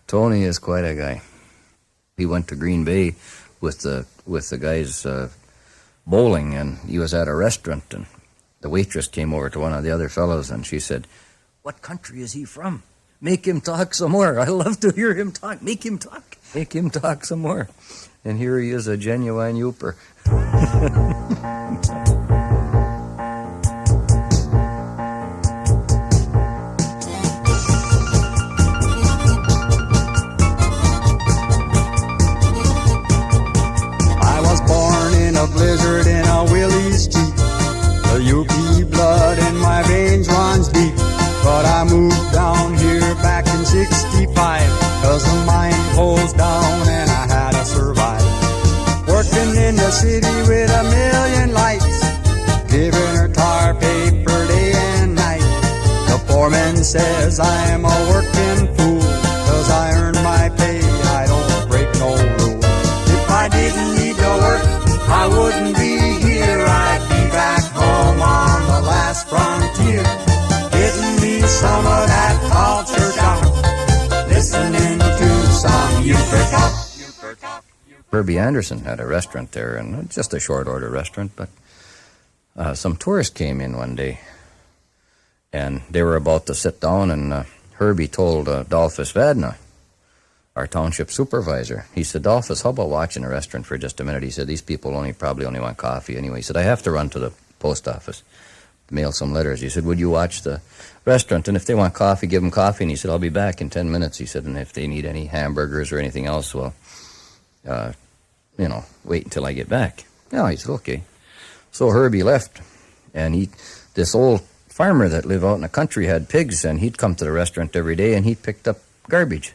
Tony is quite a guy. He went to Green Bay with the guys bowling, and he was at a restaurant, and the waitress came over to one of the other fellows, and she said, "What country is he from? Make him talk some more. I love to hear him talk. Make him talk. Make him talk some more." And here he is, a genuine Yooper. I was born in a blizzard in a Willie's Jeep. The Yoopie blood in my veins runs deep. But I moved down here back in 65, 'cause the mine closed down and I had to survive. Working in the city with a million lights, giving her tar paper day and night. The foreman says I'm a working fool, 'cause I earn my pay, I don't break no rule. If I didn't need to work, I wouldn't be here. I'd be back home on the last frontier, getting me some of that culture shock, listening to some Yooper Talk. Herbie Anderson had a restaurant there, and just a short order restaurant, but some tourists came in one day, and they were about to sit down, and Herbie told Dolphus Vadna, our township supervisor, he said, "Dolphus, how about watching a restaurant for just a minute?" He said, "These people probably only want coffee anyway." He said, "I have to run to the post office, mail some letters." He said, "Would you watch the restaurant? And if they want coffee, give them coffee." And he said, "I'll be back in 10 minutes. He said, "And if they need any hamburgers or anything else, well, wait until I get back." No, he said, "Okay." So Herbie left, and this old farmer that lived out in the country had pigs, and he'd come to the restaurant every day, and he picked up garbage.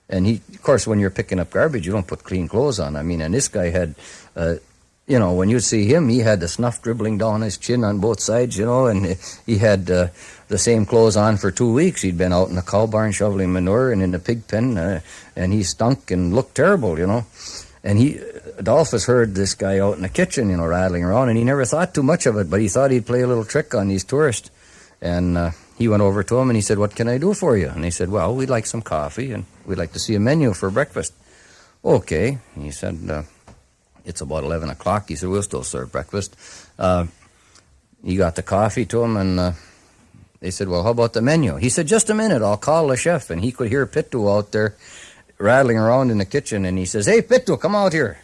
And of course, when you're picking up garbage, you don't put clean clothes on. And this guy had, when you'd see him, he had the snuff dribbling down his chin on both sides, and he had the same clothes on for 2 weeks. He'd been out in the cow barn shoveling manure and in the pig pen, and he stunk and looked terrible, And Adolphus heard this guy out in the kitchen, rattling around, and he never thought too much of it, but he thought he'd play a little trick on these tourists. And he went over to him and he said, "What can I do for you?" And he said, "Well, we'd like some coffee, and we'd like to see a menu for breakfast." "Okay." He said, "It's about 11 o'clock. He said, "We'll still serve breakfast." He got the coffee to him, and they said, "Well, how about the menu?" He said, "Just a minute, I'll call the chef." And he could hear Pittu out there rattling around in the kitchen, and he says, "Hey, Pittu, come out here."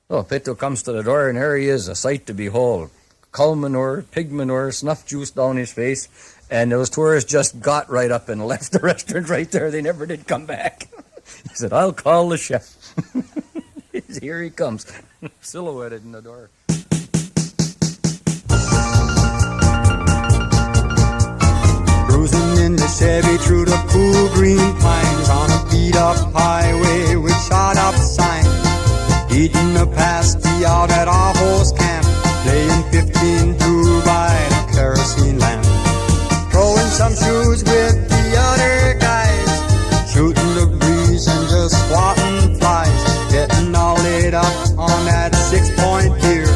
So Pittu comes to the door, and there he is, a sight to behold. Cow manure, pig manure, snuff juice down his face, and those tourists just got right up and left the restaurant right there. They never did come back. He said, "I'll call the chef." Here he comes, silhouetted in the door. Cruising in the Chevy through the cool green pines on a beat-up highway with shot-up signs. Eating a pasty out at Aho's camp, playing 15-2 by the kerosene lamp. Throwing some shoes with the other guys, shooting the breeze and just swatting flies. Getting all laid up on that 6-point pier,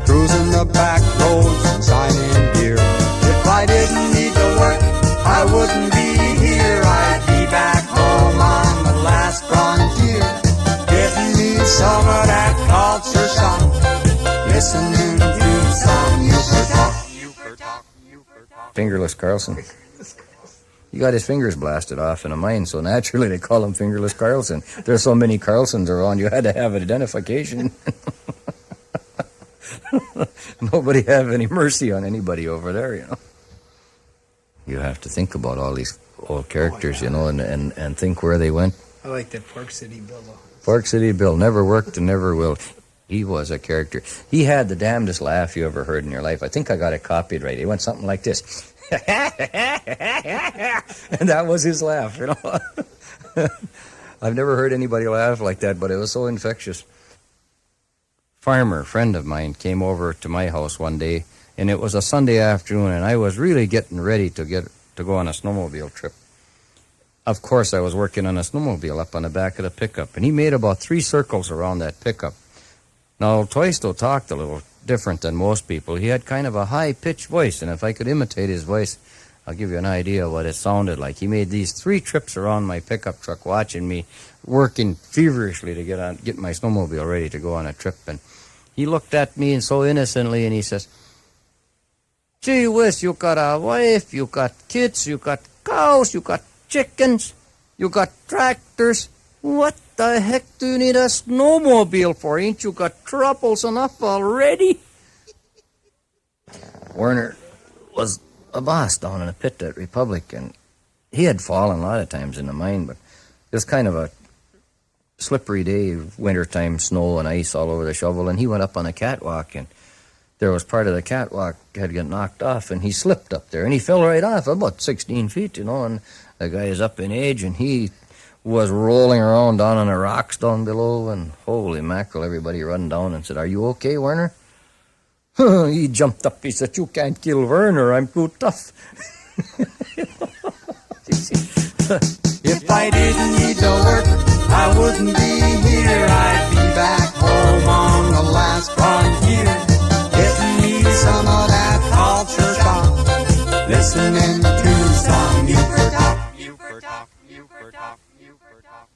cruising the back roads and signing gear. If I didn't need to work, I wouldn't be here. I'd be back home on the last frontier, getting me some of that culture shock, listening to some Yooper Talk. Fingerless Carlson. He got his fingers blasted off in a mine, so naturally they call him Fingerless Carlson. There's so many Carlsons around, you had to have an identification. Nobody have any mercy on anybody over there, You have to think about all these old characters, and think where they went. I like that Park City Bill, though. Park City Bill never worked and never will. He was a character. He had the damnedest laugh you ever heard in your life. I think I got it copied right. He went something like this. And that was his laugh, I've never heard anybody laugh like that, but it was so infectious. Farmer, friend of mine, came over to my house one day, and it was a Sunday afternoon, and I was really getting ready to go on a snowmobile trip. Of course, I was working on a snowmobile up on the back of the pickup, and he made about 3 circles around that pickup. Now, Toisto talked a little different than most people. He had kind of a high-pitched voice, and if I could imitate his voice, I'll give you an idea of what it sounded like. He made these 3 trips around my pickup truck watching me working feverishly to get my snowmobile ready to go on a trip. And he looked at me and so innocently and he says, "Gee whiz, you got a wife, you got kids, you got cows, you got chickens, you got tractors. What the heck do you need a snowmobile for? Ain't you got troubles enough already?" Werner was a boss down in a pit at Republic, and he had fallen a lot of times in the mine, but it was kind of a slippery day, wintertime, snow and ice all over the shovel, and he went up on a catwalk, and there was part of the catwalk had got knocked off, and he slipped up there, and he fell right off about 16 feet, and the guy is up in age, and he was rolling around down on the rocks down below, and holy mackerel, everybody run down and said, "Are you okay, Werner?" He jumped up, he said, "You can't kill Werner, I'm too tough." If I didn't need to work, I wouldn't be here. I'd be back home on the last frontier, getting me some of that culture shock, listening to some Yooper Talk. Yooper Talk, Yooper Talk, Yooper Talk.